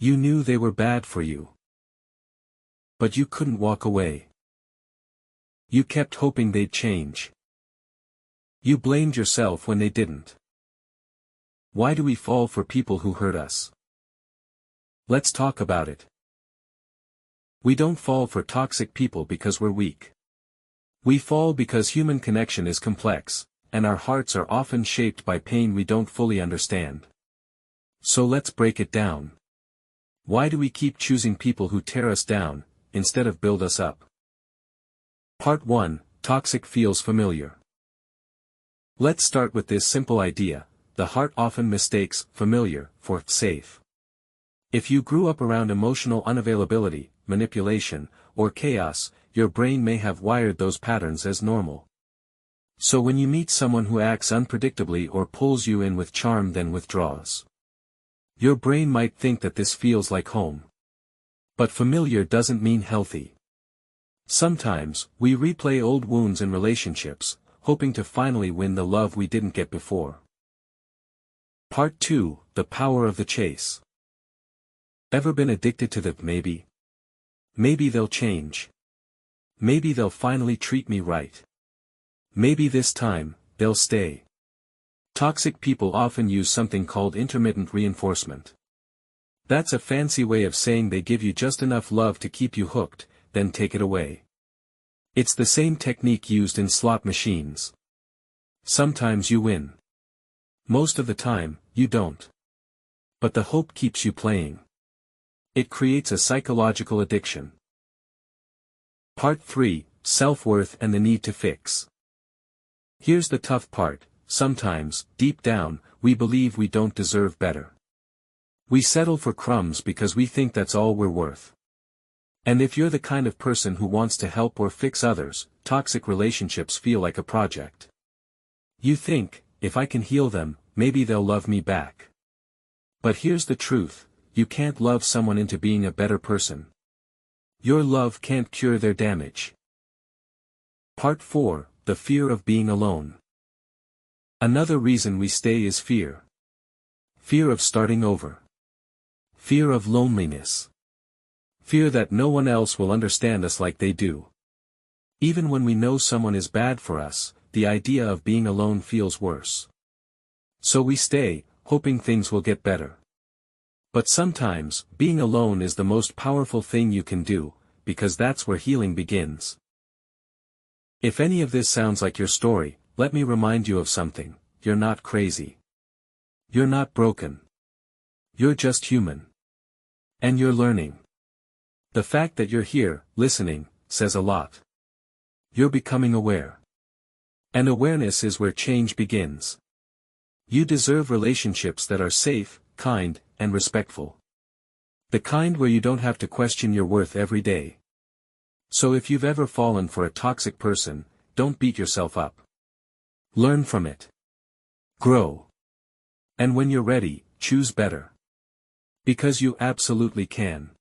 You knew they were bad for you. But you couldn't walk away. You kept hoping they'd change. You blamed yourself when they didn't. Why do we fall for people who hurt us? Let's talk about it. We don't fall for toxic people because we're weak. We fall because human connection is complex, and our hearts are often shaped by pain we don't fully understand. So let's break it down. Why do we keep choosing people who tear us down, instead of build us up? Part 1, Toxic feels familiar. Let's start with this simple idea: the heart often mistakes familiar for safe. If you grew up around emotional unavailability, manipulation, or chaos, your brain may have wired those patterns as normal. So when you meet someone who acts unpredictably or pulls you in with charm then withdraws, your brain might think that this feels like home. But familiar doesn't mean healthy. Sometimes, we replay old wounds in relationships, hoping to finally win the love we didn't get before. Part 2, The Power of the Chase. Ever been addicted to the maybe? Maybe they'll change. Maybe they'll finally treat me right. Maybe this time, they'll stay. Toxic people often use something called intermittent reinforcement. That's a fancy way of saying they give you just enough love to keep you hooked, then take it away. It's the same technique used in slot machines. Sometimes you win. Most of the time, you don't. But the hope keeps you playing. It creates a psychological addiction. Part 3, Self-worth and the need to fix. Here's the tough part: sometimes, deep down, we believe we don't deserve better. We settle for crumbs because we think that's all we're worth. And if you're the kind of person who wants to help or fix others, toxic relationships feel like a project. You think, if I can heal them, maybe they'll love me back. But here's the truth: you can't love someone into being a better person. Your love can't cure their damage. Part 4, The Fear of Being Alone. Another reason we stay is fear. Fear of starting over. Fear of loneliness. Fear that no one else will understand us like they do. Even when we know someone is bad for us, the idea of being alone feels worse. So we stay, hoping things will get better. But sometimes, being alone is the most powerful thing you can do, because that's where healing begins. If any of this sounds like your story, let me remind you of something: you're not crazy. You're not broken. You're just human. And you're learning. The fact that you're here, listening, says a lot. You're becoming aware. And awareness is where change begins. You deserve relationships that are safe, kind, and respectful. The kind where you don't have to question your worth every day. So if you've ever fallen for a toxic person, don't beat yourself up. Learn from it. Grow. And when you're ready, choose better. Because you absolutely can.